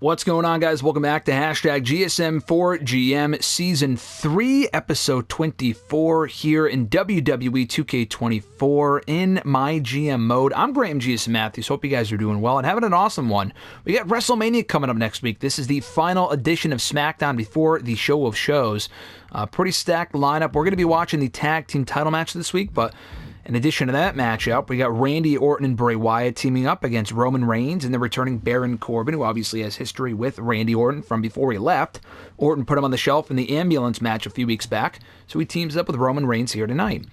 What's going on, guys? Welcome back to hashtag GSM4GM Season 3, Episode 24 here in WWE 2K24 in MyGM Mode. I'm Graham GSM Matthews. Hope you guys are doing well and having an awesome one. We got WrestleMania coming up next week. This is the final edition of SmackDown before the show of shows. Pretty stacked lineup. We're going to be watching the tag team title match this week, but in addition to that matchup, we got Randy Orton and Bray Wyatt teaming up against Roman Reigns and the returning Baron Corbin, who obviously has history with Randy Orton from before he left. Orton put him on the shelf in the ambulance match a few weeks back, so he teams up with Roman Reigns here tonight.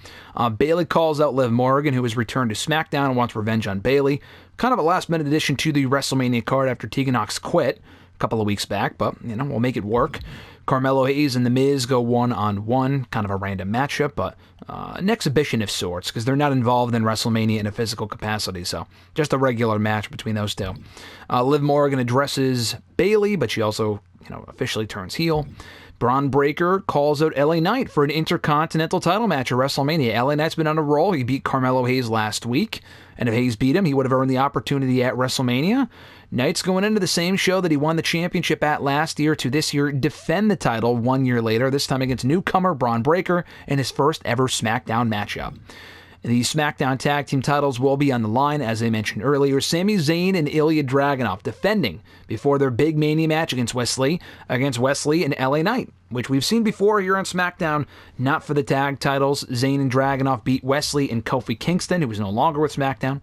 Bayley calls out Liv Morgan, who has returned to SmackDown and wants revenge on Bayley. Kind of a last-minute addition to the WrestleMania card after Tegan Nox quit a couple of weeks back, but, we'll make it work. Carmelo Hayes and The Miz go one-on-one, kind of a random matchup, but an exhibition of sorts, because they're not involved in WrestleMania in a physical capacity, so just a regular match between those two. Liv Morgan addresses Bayley, but she also, officially turns heel. Braun Breaker calls out LA Knight for an Intercontinental title match at WrestleMania. LA Knight's been on a roll. He beat Carmelo Hayes last week, and if Hayes beat him, he would have earned the opportunity at WrestleMania. Knight's going into the same show that he won the championship at last year to this year defend the title 1 year later, this time against newcomer Braun Breaker in his first ever SmackDown matchup. The SmackDown Tag Team titles will be on the line, as I mentioned earlier. Sami Zayn and Ilja Dragunov defending before their big Mania match against Wesley and LA Knight, which we've seen before here on SmackDown, not for the tag titles. Zayn and Dragunov beat Wesley and Kofi Kingston, who was no longer with SmackDown,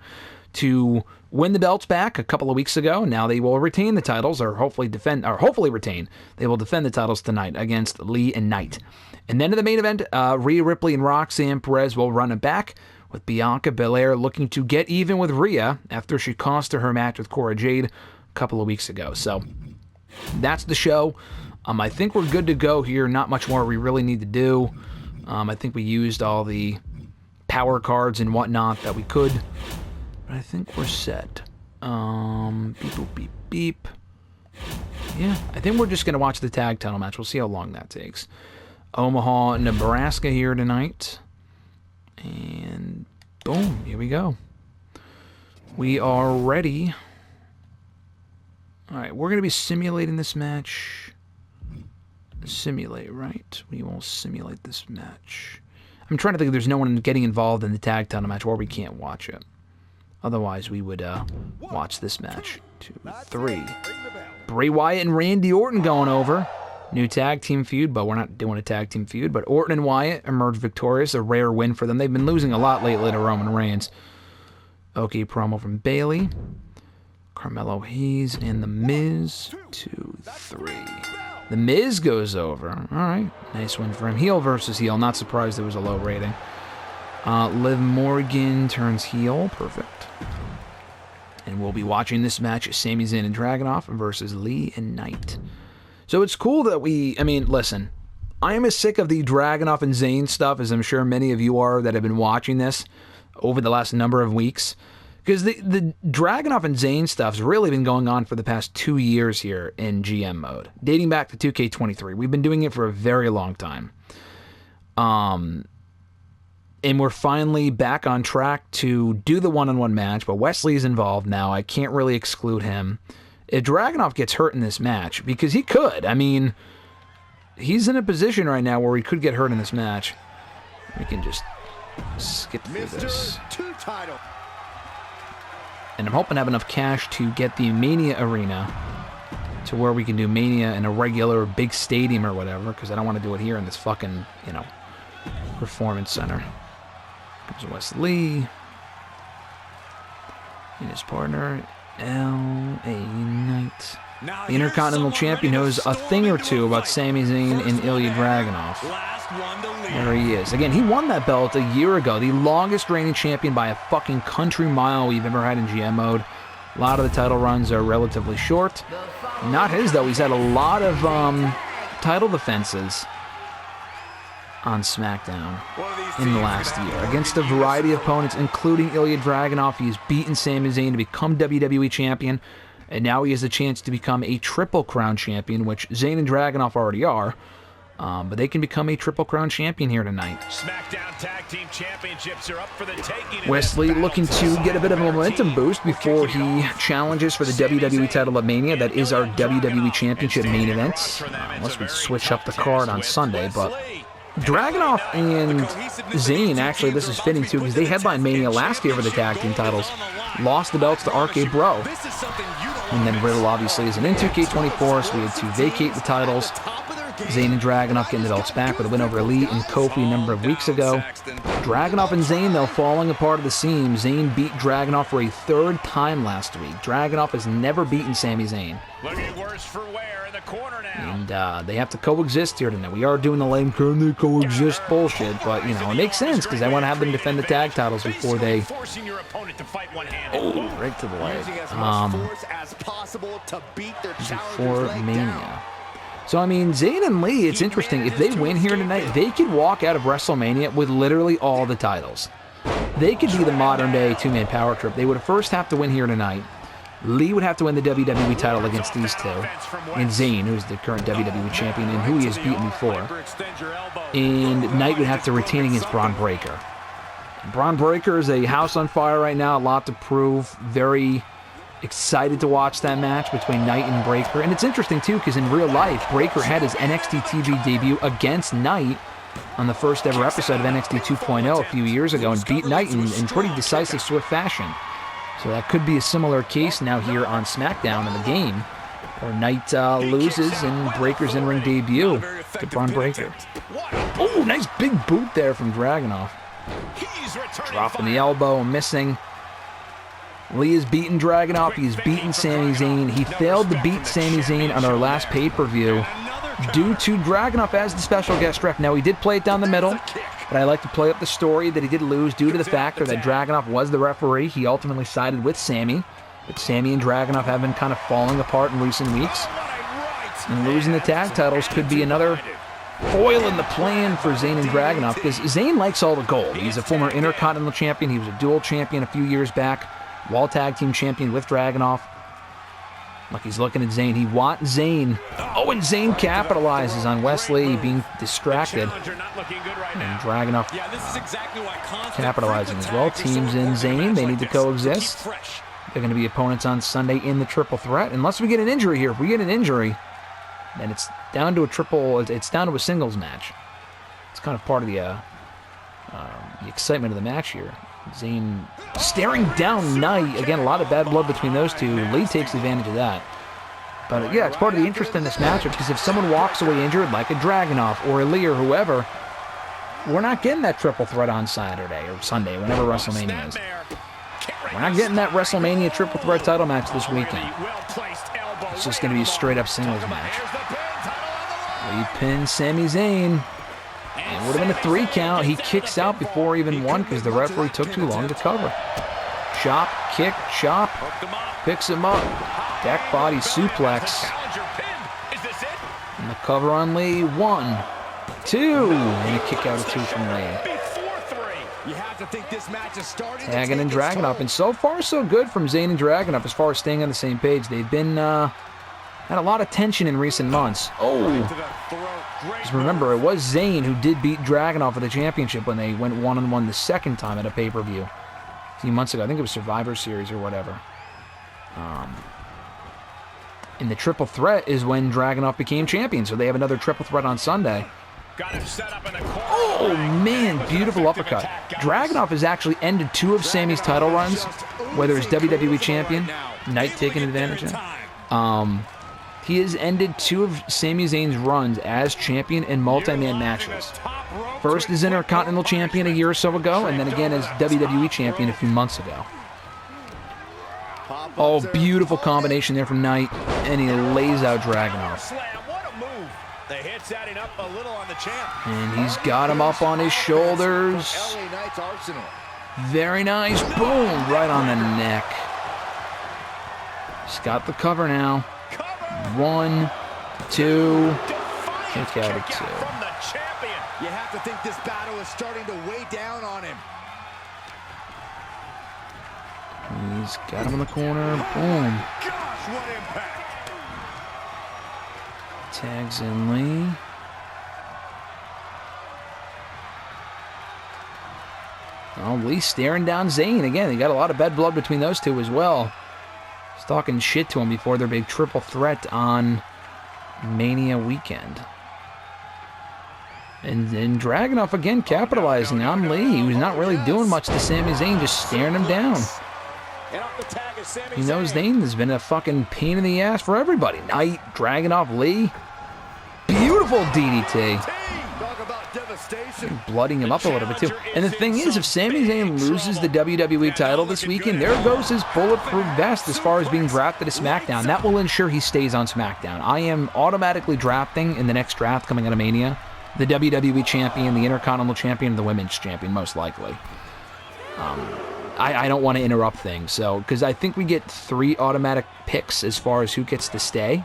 to win the belts back a couple of weeks ago. Now they will retain the titles, or hopefully retain. They will defend the titles tonight against Lee and Knight. And then in the main event, Rhea Ripley and Roxanne Perez will run it back, with Bianca Belair looking to get even with Rhea after she cost her match with Cora Jade a couple of weeks ago. So that's the show. I think we're good to go here. Not much more we really need to do. I think we used all the power cards and whatnot that we could. But I think we're set. Beep, boop, beep, beep. Yeah, I think we're just going to watch the tag title match. We'll see how long that takes. Omaha, Nebraska here tonight. And boom, here we go. We are ready. All right, we're going to be simulating this match. Simulate, right? We will simulate this match. I'm trying to think if there's no one getting involved in the tag title match or we can't watch it. Otherwise, we would watch this match. 2, 3. Bray Wyatt and Randy Orton going over. New tag team feud, but we're not doing a tag team feud. But Orton and Wyatt emerged victorious. A rare win for them. They've been losing a lot lately to Roman Reigns. Okay, promo from Bayley. Carmelo Hayes and The Miz. 2, 3. The Miz goes over. All right. Nice win for him. Heel versus heel. Not surprised there was a low rating. Liv Morgan turns heel. Perfect. And we'll be watching this match, Sami Zayn and Dragunov versus Lee and Knight. So it's cool that listen, I am as sick of the Dragunov and Zayn stuff as I'm sure many of you are that have been watching this over the last number of weeks. Because the Dragunov and Zayn stuff's really been going on for the past 2 years here in GM mode, dating back to 2K23. We've been doing it for a very long time. And we're finally back on track to do the one-on-one match, but Wesley's involved now. I can't really exclude him. If Dragunov gets hurt in this match, because he could, he's in a position right now where he could get hurt in this match. We can just skip through this. And I'm hoping to have enough cash to get the Mania Arena to where we can do Mania in a regular big stadium or whatever, because I don't want to do it here in this fucking, performance center. Comes Wesley and his partner, L.A. Knight. The Intercontinental Champion knows a thing or two about Sami Zayn and Ilja Dragunov. There he is. Again, he won that belt a year ago. The longest reigning champion by a fucking country mile we've ever had in GM mode. A lot of the title runs are relatively short. Not his, though. He's had a lot of title defenses on SmackDown in the last year. Against a variety of opponents, including Ilja Dragunov, he's beaten Sami Zayn to become WWE Champion. And now he has a chance to become a Triple Crown Champion, which Zayn and Dragunov already are. But they can become a Triple Crown champion here tonight. SmackDown Tag Team Championships are up for the taking. Wesley looking to get a bit of a momentum boost before he challenges for the WWE title at Mania. That is our WWE Championship main event. Unless we switch up the card on Sunday, but Dragunov and Zayn, actually, this is fitting too, because they headlined Mania last year for the tag team titles. Lost the belts to Arcade Bro. And then Riddle obviously isn't in 2K24, so we had to vacate the titles. Zayn and Dragunov getting the belts back with a win over Elite and Kofi a number of weeks ago. Dragunov and Zayn, though, falling apart at the seams. Zayn beat Dragunov for a third time last week. Dragunov has never beaten Sami Zayn. Looking worse for wear in the corner now. And they have to coexist here tonight. We are doing the lame, can they coexist bullshit, but, you know, it makes sense because I want to have them defend the tag titles before they... Oh, right to the leg. Before Mania. So, I mean, Zayn and Lee, it's interesting. If they win here tonight, they could walk out of WrestleMania with literally all the titles. They could be the modern-day two-man power trip. They would first have to win here tonight. Lee would have to win the WWE title against these two. And Zayn, who's the current WWE champion and who he has beaten before. And Knight would have to retain against Braun Breaker. Braun Breaker is a house on fire right now. A lot to prove. Very excited to watch that match between Knight and Breaker. And it's interesting, too, because in real life, Breaker had his NXT TV debut against Knight on the first ever episode of NXT 2.0 a few years ago and beat Knight in pretty decisive, swift fashion. So that could be a similar case now here on SmackDown in the game, where Knight loses and Breaker's in-ring debut to Braun Breaker. Oh, nice big boot there from Dragunov. Dropping the elbow, missing. Lee has beaten Dragunov. He's beaten Sami Zayn. He failed to beat Sami Zayn on our last pay-per-view due to Dragunov as the special guest ref. Now, he did play it down the middle, but I like to play up the story that he did lose due to the factor that Dragunov was the referee. He ultimately sided with Sami, but Sami and Dragunov have been kind of falling apart in recent weeks. And losing the tag titles could be another foil in the plan for Zayn and Dragunov, because Zayn likes all the gold. He's a former Intercontinental Champion. He was a dual champion a few years back. Wall Tag Team Champion with Dragunov. Look, he's looking at Zayn. He wants Zayn. Oh, and Zayn capitalizes on Wesley being distracted. And Dragunov capitalizing as well. Teams in Zayn. They need to coexist. They're going to be opponents on Sunday in the triple threat. Unless we get an injury here. If we get an injury, then it's down to a triple. It's down to a singles match. It's kind of part of the excitement of the match here. Zayn staring down Knight. Again, a lot of bad blood between those two. Lee takes advantage of that. But yeah, it's part of the interest in this matchup, because if someone walks away injured, like a Dragunov or a Lee or whoever, we're not getting that triple threat on Saturday or Sunday, whenever WrestleMania is. We're not getting that WrestleMania triple threat title match this weekend. It's just going to be a straight-up singles match. Lee pins Sami Zayn. It would have been a 3 count. He kicks out before even 1 because the referee took too long to cover. Chop, kick, chop. Picks him up. Back body suplex. And the cover on Lee. 1, 2. And a kick out of 2 from Lee. Tagging and Dragunov. And so far, so good from Zayn and Dragunov as far as staying on the same page. They've been had a lot of tension in recent months. Oh. Just remember, it was Zayn who did beat Dragunov for the championship when they went one-on-one the second time at a pay-per-view a few months ago. I think it was Survivor Series or whatever. And the triple threat is when Dragunov became champion, so they have another triple threat on Sunday. Oh, man, beautiful uppercut. Dragunov has actually ended 2 of Sami's title runs, whether it's WWE champion, Knight taking advantage of it. He has ended 2 of Sami Zayn's runs as champion in multi-man matches. First as Intercontinental Champion a year or so ago, and then again as WWE Champion a few months ago. Oh, beautiful combination there from Knight, and he lays out Dragunov. And he's got him up on his shoulders. Very nice. Boom, right on the neck. He's got the cover now. 1, 2, kick out of 2. You have to think this battle is starting to weigh down on him. He's got him in the corner. Boom. Gosh, what impact. Tags in Lee. Oh, Lee staring down Zayn. Again, they got a lot of bad blood between those two as well. He's talking shit to him before their big triple threat on Mania weekend. And Dragunov again capitalizing on Lee. He was not really doing much to Sami Zayn, just staring him down. He knows Zayn has been a fucking pain in the ass for everybody. Knight, Dragunov, Lee. Beautiful DDT. Blooding him up a little bit too. And the thing is, if Sami Zayn loses the WWE title this weekend, there goes his bulletproof vest as far as being drafted to SmackDown. That will ensure he stays on SmackDown. I am automatically drafting in the next draft coming out of Mania the WWE Champion, the Intercontinental Champion, and the Women's Champion, most likely. I don't want to interrupt things, so because I think we get 3 automatic picks as far as who gets to stay.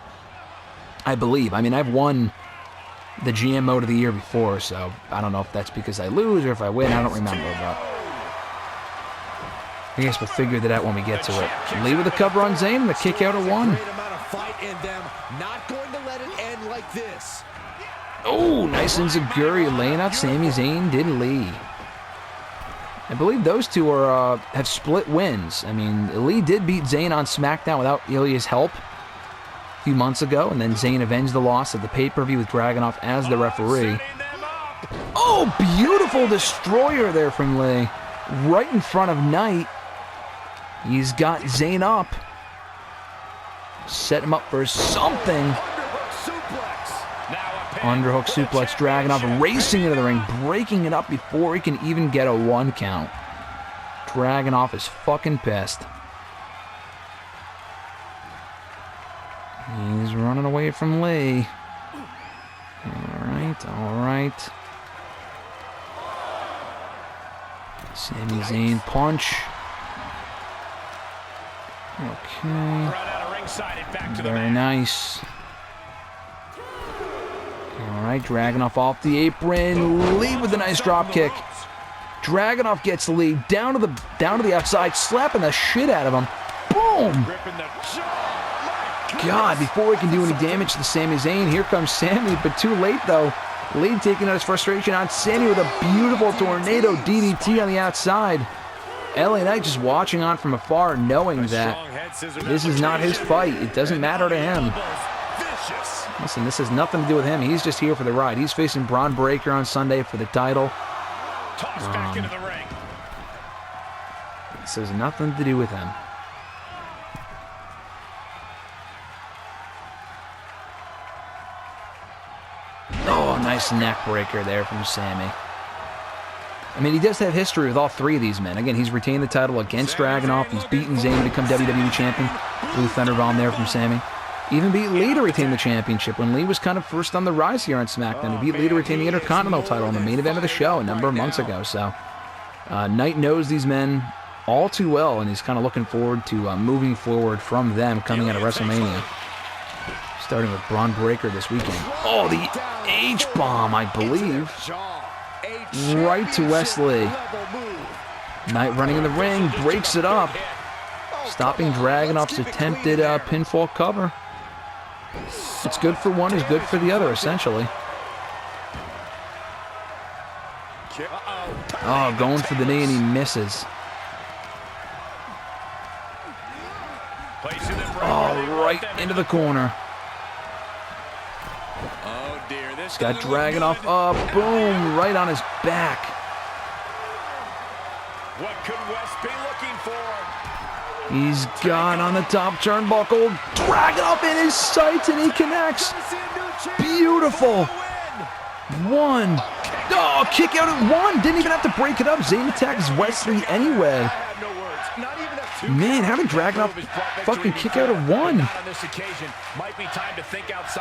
I believe. I mean, I've won the GM mode of the year before, so I don't know if that's because I lose or if I win. I don't remember, but I guess we'll figure that out when we get to it. Lee with a cover on Zayn and a kick out at 1. Oh, nice enziguri laying out Sami Zayn, did Lee. I believe those two are have split wins. I mean, Lee did beat Zayn on SmackDown without Ilja's help a few months ago, and then Zayn avenged the loss of the pay-per-view with Dragunov as the referee. Oh, beautiful destroyer there from Lee. Right in front of Knight. He's got Zayn up. Set him up for something. Underhook suplex, Dragunov racing into the ring, breaking it up before he can even get a 1 count. Dragunov is fucking pissed. He's running away from Lee. Alright, alright. Sami Zayn punch. Okay. Very nice. Alright, Dragunov off the apron. Lee with a nice drop kick. Dragunov gets Lee down to the outside, slapping the shit out of him. Boom! God, before he can do any damage to Sami Zayn, here comes Sami, but too late though. Lee taking out his frustration on Sami with a beautiful tornado DDT on the outside. LA Knight just watching on from afar, knowing that this is not his fight. It doesn't matter to him. Listen, this has nothing to do with him. He's just here for the ride. He's facing Braun Breaker on Sunday for the title. Back into the ring. This has nothing to do with him. Oh, nice neck breaker there from Sami. I mean, he does have history with all 3 of these men. Again, he's retained the title against Dragunov. He's beaten Zayn to become WWE Champion. Blue Thunder Bomb there from Sami. Even beat Lee to retain the championship when Lee was kind of first on the rise here on SmackDown. He beat Lee to retain the Intercontinental title in the main event of the show a number of months ago. So, Knight knows these men all too well, and he's kind of looking forward to moving forward from them coming out of WrestleMania. Starting with Braun Breaker this weekend. Oh, the H-bomb, I believe. Right to Wesley. Knight running in the ring, breaks it up. Stopping Dragunov's attempted pinfall cover. It's good for one is good for the other, essentially. Oh, going for the knee and he misses. Oh, right into the corner. He's got Dragunov up. Boom, right on his back. What could West be looking for? He's got on the top turnbuckle. Dragunov in his sights and he connects. Beautiful. 1. Oh, kick out at 1. Didn't even have to break it up. Zayn attacks Wesley anyway. Man, how did Dragunov fucking kick out at 1?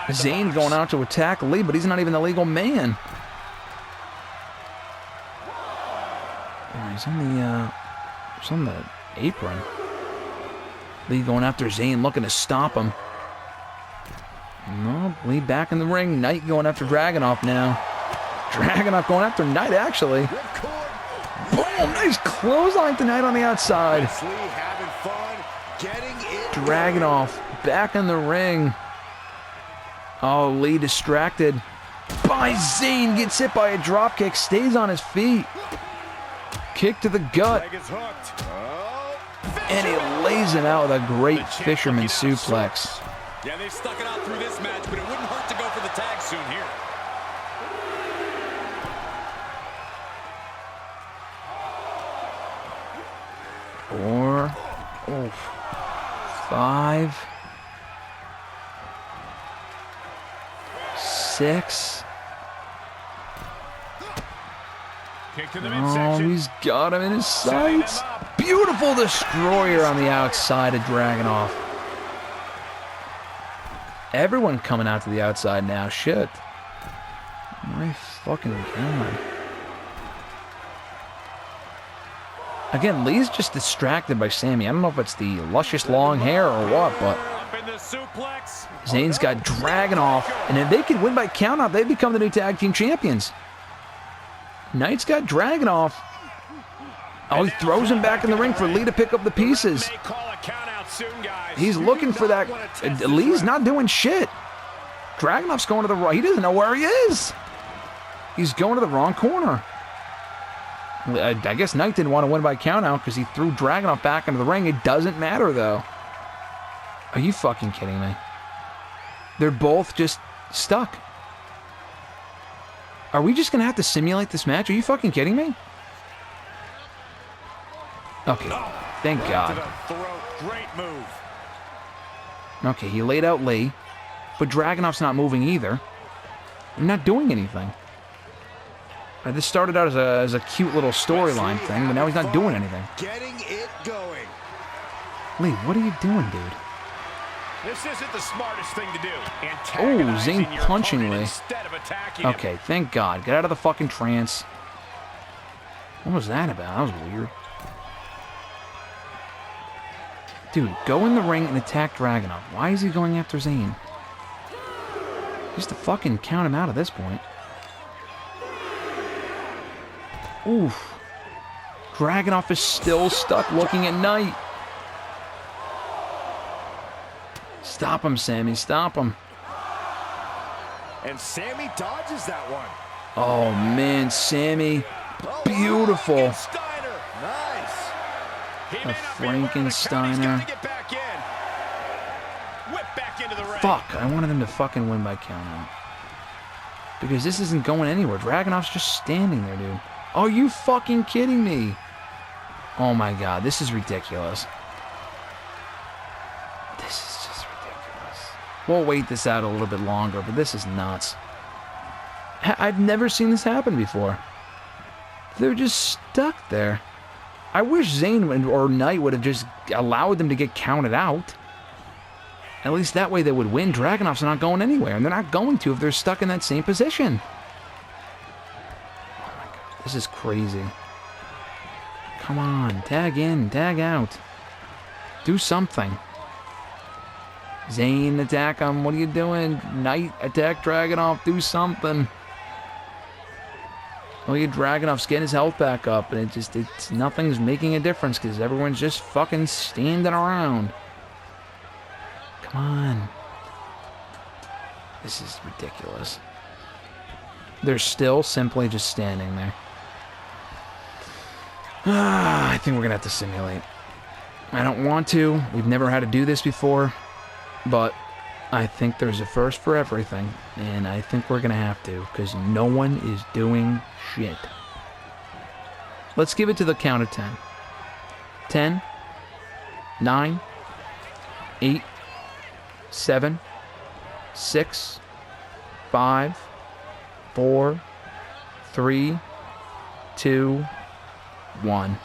Zayn going out to attack Lee, but he's not even the legal man. Oh, he's on the apron. Lee going after Zayn, looking to stop him. No, Lee back in the ring. Knight going after Dragunov now. Dragunov going after Knight, actually. Boom! Nice clothesline tonight on the outside. Dragunov back in the ring. Oh, Lee distracted by Zayn. Gets hit by a dropkick. Stays on his feet. Kick to the gut. Leg is hooked. Oh, And he lays him out with a great fisherman suplex. yeah, they've stuck it out through this match, but it wouldn't hurt to go for the tag soon here. Four. Oh. 5. 6. Kick to the Oh, midsection. he's got him in his sights. Beautiful destroyer on the outside of Dragunov. Everyone coming out to the outside now. Shit. My fucking god. Again, Lee's just distracted by Sami. I don't know if it's the luscious long hair or what, but Up in the suplex. Zayn's got Dragunov, and if they can win by countout, they become the new tag team champions. Knight's got Dragunov. Oh, he throws him back in the ring for Lee to pick up the pieces. May call a count out soon, guys. He's looking for that. Lee's not doing shit. Dragunov's going to the right. He doesn't know where he is. He's going to the wrong corner. I guess Knight didn't want to win by countout because he threw Dragunov back into the ring. It doesn't matter, though. Are you fucking kidding me? They're both just stuck. Are we just going to have to simulate this match? Are you fucking kidding me? Okay, thank God. To the throat. Great move. Okay, he laid out Lee, but Dragunov's not moving either. I'm not doing anything. This started out as a cute little storyline thing, but now he's not doing anything. Getting it going. Lee, what are you doing, dude? This isn't the smartest thing to do. Oh, Antagonizing Zayn your punching opponent Lee. instead of attacking him. Okay, thank God. Get out of the fucking trance. What was that about? That was weird. Dude, go in the ring and attack Dragunov. Why is he going after Zayn? Just to fucking count him out at this point. Oof. Dragunov is still stuck looking at Knight. Stop him, Sami. Stop him. And Sami dodges that one. Oh, man. Sami. Oh, Beautiful. Steiner. Nice. He A may not be aware of the count. He's Frankensteiner. got to get back in. Whip back into the ring. Fuck. I wanted him to fucking win by countout. Because this isn't going anywhere. Dragunov's just standing there, dude. Are you fucking kidding me? Oh, my God. This is ridiculous. This is just ridiculous. We'll wait this out a little bit longer, but this is nuts. I've never seen this happen before. They're just stuck there. I wish Zayn or Knight would have just allowed them to get counted out. At least that way they would win. Dragunov's not going anywhere, and they're not going to if they're stuck in that same position. Oh my God, this is crazy. Come on, tag in, tag out. Do something. Zayn, attack him. What are you doing? Knight, attack Dragunov. Do something. Look at Dragunov's getting his health back up, and it's nothing's making a difference because everyone's just fucking standing around. Come on. This is ridiculous. They're still simply just standing there. I think we're gonna have to simulate. I don't want to. We've never had to do this before, but I think there's a first for everything, and I think we're gonna have to because no one is doing shit. Let's give it to the count of 10. 10, 9, 8, 7, 6, 5, 4, 3, 2, 1,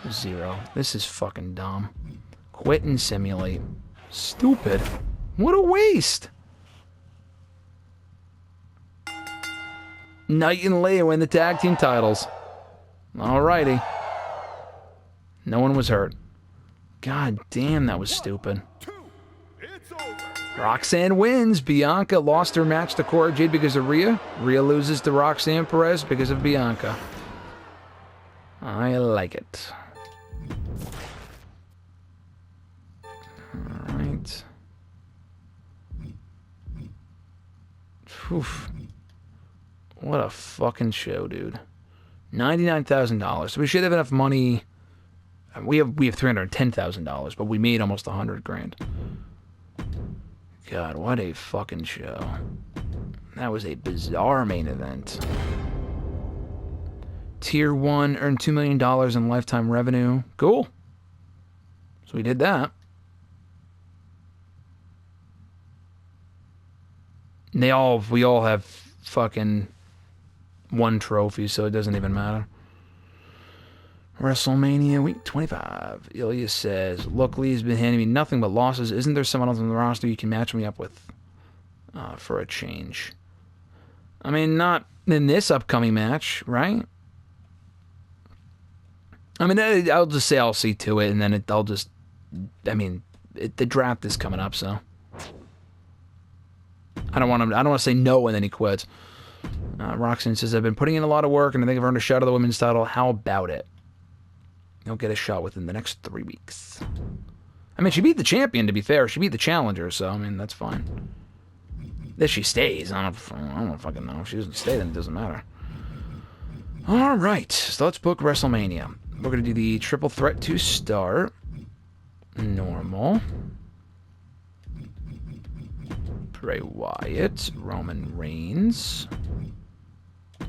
0. This is fucking dumb. Quit and simulate. Stupid. What a waste. Knight and Leia win the tag team titles. Alrighty. No one was hurt. God damn, that was stupid. Roxanne wins. Bianca lost her match to Cora Jade because of Rhea. Rhea loses to Roxanne Perez because of Bianca. I like it. Alright. Oof. What a fucking show, dude. $99,000. So we should have enough money. We have $310,000, but we made almost $100,000. God, what a fucking show. That was a bizarre main event. Tier 1 earned $2 million in lifetime revenue. Cool. So we did that. We all have fucking one trophy, so it doesn't even matter. WrestleMania Week 25. Ilja says, look, Lee's been handing me nothing but losses. Isn't there someone else on the roster you can match me up with for a change? I mean, not in this upcoming match, right? I mean, I'll just say I'll see to it, and then the draft is coming up, so I don't want to say no and then he quits. Roxanne says, I've been putting in a lot of work, and I think I've earned a shot at the women's title. How about it? You'll get a shot within the next 3 weeks. I mean, she beat the champion, to be fair. She beat the challenger, so, I mean, that's fine. If she stays, I don't fucking know. If she doesn't stay, then it doesn't matter. All right, so let's book WrestleMania. We're going to do the triple threat to start. Normal. Bray Wyatt, Roman Reigns,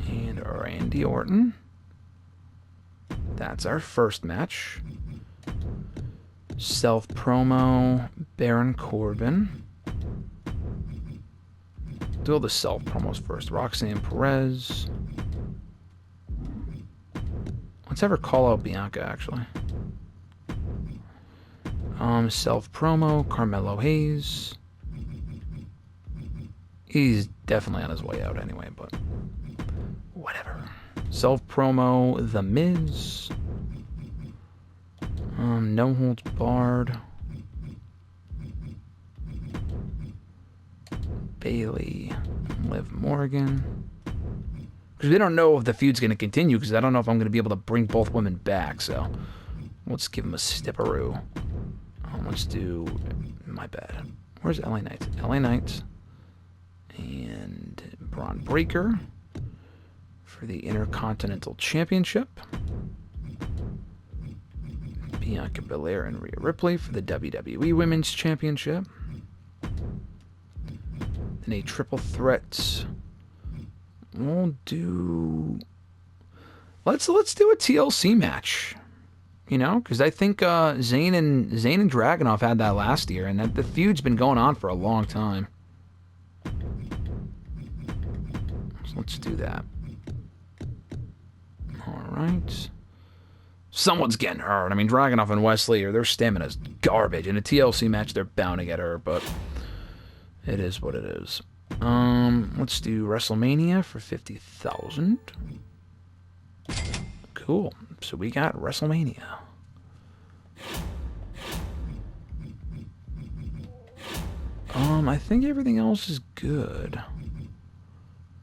and Randy Orton. That's our first match. Self-promo, Baron Corbin. Do all the self-promos first. Roxanne Perez. Let's have her call out Bianca, actually. Self-promo, Carmelo Hayes. He's definitely on his way out anyway, but whatever. Self-promo, The Miz. No Holds Barred. Bayley, Liv Morgan. Because we don't know if the feud's going to continue, because I don't know if I'm going to be able to bring both women back, so let's give them a stepperoo. Let's do, my bad. Where's LA Knight? LA Knight and Braun Breaker for the Intercontinental Championship. Bianca Belair and Rhea Ripley for the WWE Women's Championship. Then a triple threat. We'll do. Let's do a TLC match. You know, because I think Zayn and Dragunov had that last year, and the feud's been going on for a long time. So let's do that. All right. Someone's getting hurt. I mean, Dragunov and Wesley, their stamina's garbage. In a TLC match, they're bound to get hurt, but it is what it is. Let's do WrestleMania for 50,000. Cool. So we got WrestleMania. I think everything else is good.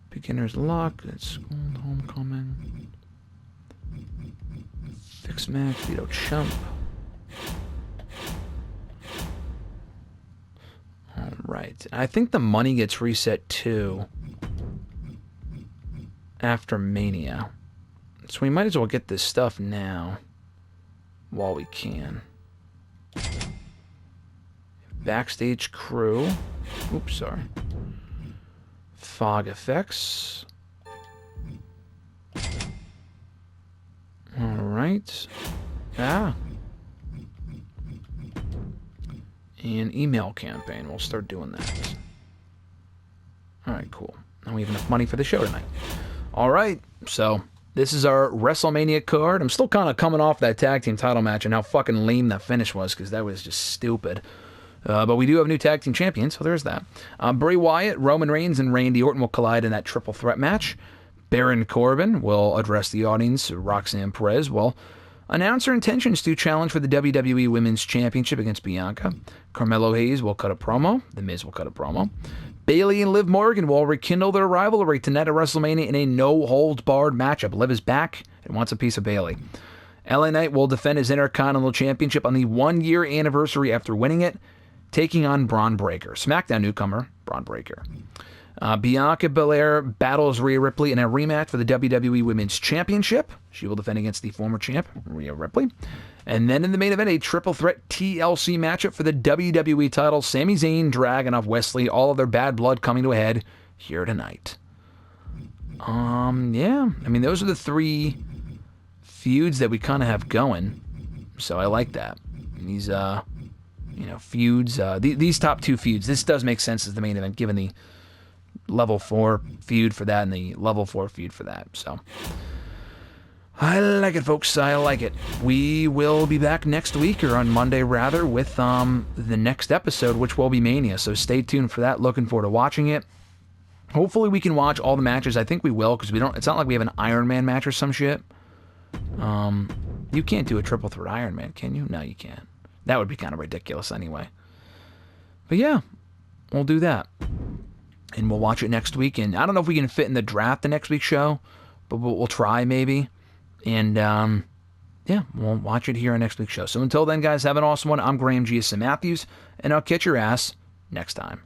Beginner's luck. It's homecoming. Fix match. Vito Chump. All right. I think the money gets reset too after Mania. So we might as well get this stuff now while we can. Backstage crew. Oops, sorry. Fog effects. All right. And email campaign. We'll start doing that. All right, cool. Now we have enough money for the show tonight. All right, so this is our WrestleMania card. I'm still kind of coming off that tag team title match and how fucking lame that finish was, because that was just stupid. But we do have new tag team champions, so there's that. Bray Wyatt, Roman Reigns, and Randy Orton will collide in that triple threat match. Baron Corbin will address the audience. Roxanne Perez will announce her intentions to challenge for the WWE Women's Championship against Bianca. Carmelo Hayes will cut a promo. The Miz will cut a promo. Bayley and Liv Morgan will rekindle their rivalry tonight at WrestleMania in a no-holds-barred matchup. Liv is back and wants a piece of Bayley. LA Knight will defend his Intercontinental Championship on the 1-year anniversary after winning it, taking on Braun Breaker. SmackDown newcomer, Braun Breaker. Bianca Belair battles Rhea Ripley in a rematch for the WWE Women's Championship. She will defend against the former champ, Rhea Ripley. And then in the main event, a triple threat TLC matchup for the WWE title. Sami Zayn, Dragunov, Wesley, all of their bad blood coming to a head here tonight. Yeah. I mean, those are the 3 feuds that we kind of have going. So I like that. And these, feuds, these top 2 feuds, this does make sense as the main event, given the level 4 feud for that and the level 4 feud for that. So I like it, folks. I like it. We will be back next week, or on Monday rather, with the next episode, which will be Mania. So stay tuned for that. Looking forward to watching it. Hopefully we can watch all the matches. I think we will, because it's not like we have an Iron Man match or some shit. You can't do a triple threat Iron Man, can you? No, you can't. That would be kind of ridiculous anyway. But yeah, we'll do that. And we'll watch it next week. And I don't know if we can fit in the draft the next week's show, but we'll try maybe. And yeah, we'll watch it here on next week's show. So until then, guys, have an awesome one. I'm Graham GSM Matthews, and I'll catch your ass next time.